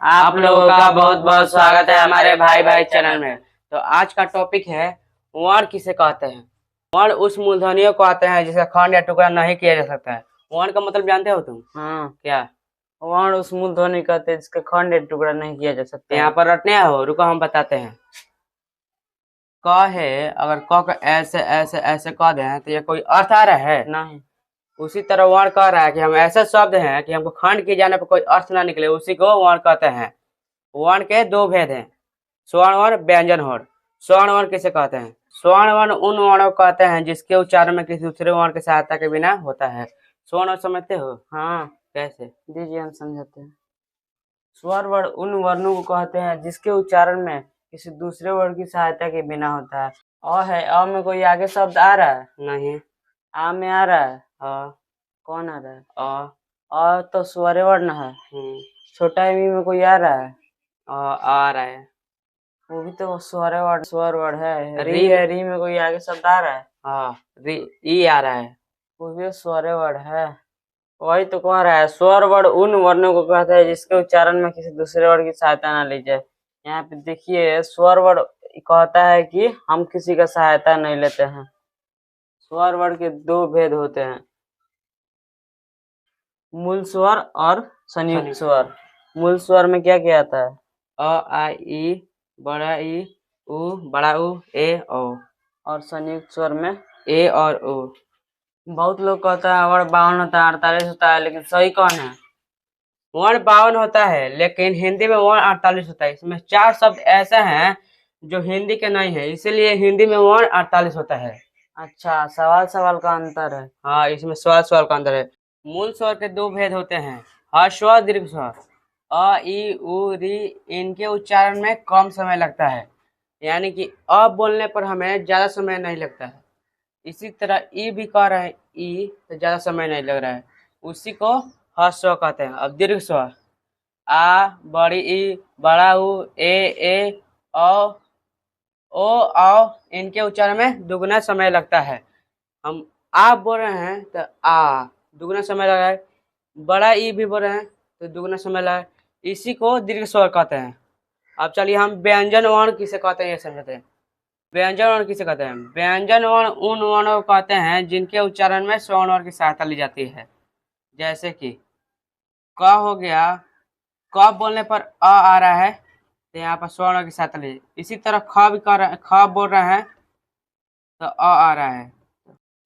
आप लोगों का बहुत बहुत स्वागत है हमारे भाई भाई चैनल में। तो आज का टॉपिक है वर्ण किसे कहते हैं। वर्ण उस मूलध्वनियों को आते हैं जिसे खंड या टुकड़ा नहीं किया जा सकता है। वर्ण का मतलब जानते हो तुम? हाँ, क्या? वर्ण उस मूलध्वनि कहते हैं जिसका खंड या टुकड़ा नहीं किया जा सकता यहाँ पर रटने हो, रुको हम बताते हैं। क है, अगर क को ऐसे ऐसे ऐसे कह दें तो ये कोई अर्थ आ रहा है? नहीं। उसी तरह वर्ण कह रहा है कि हम ऐसे शब्द हैं कि हमको खंड किए जाने पर कोई अर्थ ना निकले, उसी को वर्ण कहते हैं। वर्ण के दो भेद हैं, स्वर्ण वर्ण, व्यंजन वर्ण। स्वर्ण वर्ण किसे कहते हैं? स्वर्ण वर्ण उन वर्णों को कहते हैं जिसके उच्चारण में किसी दूसरे वर्ण की सहायता के बिना होता है। स्वर्ण वर्ण समझते हो? हाँ, कैसे? दीजिए हम समझाते हैं। स्वर वर्ण उन वर्णों को कहते हैं जिसके उच्चारण में किसी दूसरे वर्ण की सहायता के बिना होता है। अ है, अ में कोई आगे शब्द आ रहा है? नहीं। आ में आ रहा है? अ, कौन आ रहा है? अ, अ तो स्वर वर्ण है। छोटा ई में कोई आ रहा है? आ रहा है। वो भी तो स्वर वर्ण है। री री है, री में कोई आगे शब्द आ रहा है? हाँ, ई आ रहा है। वो भी स्वर वर्ण है। वही तो कह रहा है, स्वर वर्ण उन वर्णों को कहता है जिसके उच्चारण में किसी दूसरे वर्ण की सहायता ना ली जाए। यहाँ पे देखिए, स्वर वर्ण कहता है कि हम किसी का सहायता नहीं लेते हैं। स्वर वर्ण के दो भेद होते हैं, मूल स्वर और संयुक्त स्वर। मूल स्वर में क्या क्या आता है? अ, आ, ई, बड़ा ई, उ, बड़ा उ, ए, ओ। और संयुक्त स्वर में ए और ओ। बहुत लोग कहता है वर्ण 52 होता है, 48 होता है, लेकिन सही कौन है? वर्ण 52 होता है, लेकिन हिंदी में वर्ण 48 होता है। इसमें 4 शब्द ऐसे हैं जो हिंदी के नहीं है, इसीलिए हिंदी में वर्ण 48 होता है। अच्छा, सवाल सवाल का अंतर है। हाँ, इसमें सवाल सवाल का अंतर है। मूल स्वर के दो भेद होते हैं, ह्रस्व स्वर, दीर्घ स्वर। अ, ई, उ, री, इनके उच्चारण में कम समय लगता है, यानी कि अ बोलने पर हमें ज्यादा समय नहीं लगता है। इसी तरह ई भी कह रहे हैं, ई तो ज्यादा समय नहीं लग रहा है, उसी को ह्रस्व स्वर कहते हैं। अब दीर्घ स्वर, आ, बड़ी ई, बड़ा उ, ए, औ, ओ, औ, इनके उच्चारण में दुगना समय लगता है। हम आप बोल रहे हैं तो आ दुगना समय लगा है, बड़ा ई भी बोल रहे हैं तो दुगना समय लगा है। इसी को दीर्घ स्वर कहते हैं। अब चलिए हम व्यंजन वर्ण किसे कहते हैं ये समझते हैं। व्यंजन वर्ण किसे कहते हैं? व्यंजन वर्ण उन वर्णों को कहते हैं जिनके उच्चारण में स्वर्ण वर्ण की सहायता ली जाती है। जैसे कि क हो गया, क बोलने पर आ रहा है तो यहाँ पर स्वर्ण वर्ण की सहायता ली। इसी तरह ख भी कर रहे, ख बोल रहे हैं तो आ रहा है,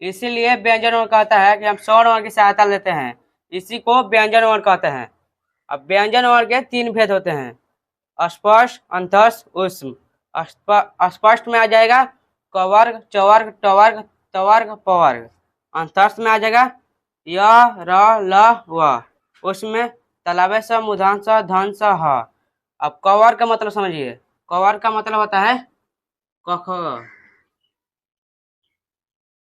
इसीलिए व्यंजन वर्ण कहता है कि हम स्वर्ण वर्ण की सहायता लेते हैं, इसी को व्यंजन वर्ण कहते हैं। अब व्यंजन वर्ण के 3 भेद होते हैं, अस्पष्ट, अंतस्थ, ऊष्म। अस्पष्ट में आ जाएगा कवर्ग, चवर्ग, टवर्ग, तवर्ग, पवर्ग। अंतस्थ में आ जाएगा य, र, ल, व। उसमें तलावे स, मूर्धन स, धन स, ह। अब कवर्ग का मतलब समझिए। कवर्ग का मतलब होता है क, ख,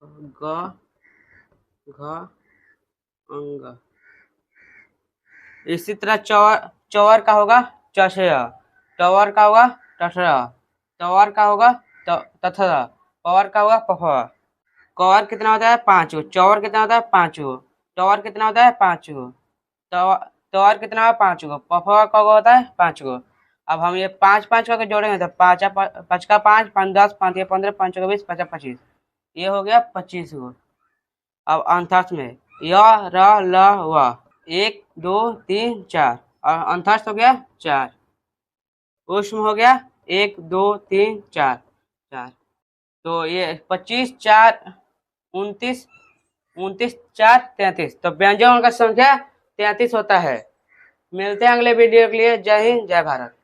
ग, घ, अंग। इसी तरह चौर, चौर का होगा चशय, टवर का होगा टठर, टवर का होगा तथर, पवर का होगा पफ। कवर कितना होता है? 5 गो। चौवर कितना होता है? 5 गो। टवर कितना होता है? 5 गो। टवर कितना है? 5 गो। पफ का होता है 5 गो। अब हम ये 5 5 करके जोड़ेंगे तो 5 5 का 5, 5 10, 5 या 15, 5 का 20, 5 25, ये हो गया 25 गो। अब अंतस्थ में य, र, ल, व, 1 2 3 4, और अंतस्थ हो गया 4। ऊष्म हो गया 1 2 3 4 4। तो ये 25 4 29, 29 4 33। तो व्यंजनों का संख्या 33 होता है। मिलते हैं अगले वीडियो के लिए। जय हिंद, जय भारत।